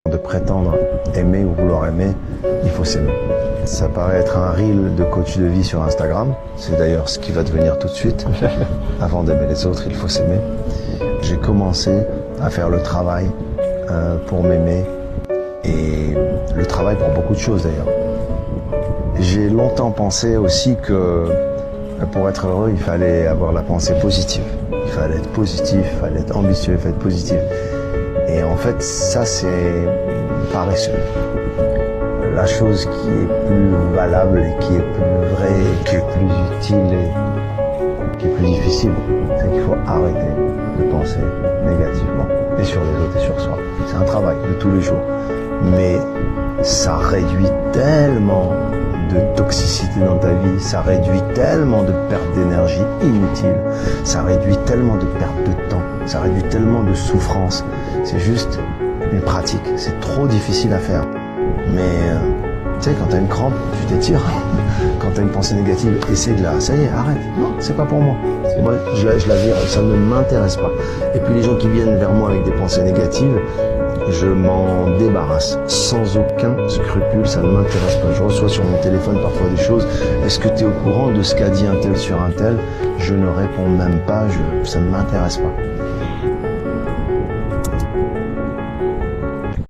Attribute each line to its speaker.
Speaker 1: De prétendre aimer ou vouloir aimer, il faut s'aimer. Ça paraît être un reel de coach de vie sur Instagram. C'est d'ailleurs ce qui va devenir tout de suite. Avant d'aimer les autres, il faut s'aimer. J'ai commencé à faire le travail pour m'aimer. Et le travail pour beaucoup de choses d'ailleurs. J'ai longtemps pensé aussi que pour être heureux, il fallait avoir la pensée positive. Il fallait être positif, il fallait être ambitieux, il fallait être positif. Et en fait, ça c'est paresseux. La chose qui est plus valable et qui est plus vraie, et qui est plus utile et qui est plus difficile, c'est qu'il faut arrêter de penser négativement, et sur les autres et sur soi. C'est un travail de tous les jours. Mais ça réduit tellement de toxicité dans ta vie, ça réduit tellement de perte d'énergie inutile, ça réduit tellement de perte de temps, ça réduit tellement de souffrance. C'est juste une pratique, c'est trop difficile à faire. Mais tu sais, quand t'as une crampe, tu t'étires. Quand t'as une pensée négative, essaie de la... Ça y est, arrête. Non, c'est pas pour moi. Moi, je la vire, ça ne m'intéresse pas. Et puis les gens qui viennent vers moi avec des pensées négatives, je m'en débarrasse sans aucun scrupule, ça ne m'intéresse pas. Je reçois sur mon téléphone parfois des choses. Est-ce que tu es au courant de ce qu'a dit un tel sur un tel? Je ne réponds même pas, ça ne m'intéresse pas.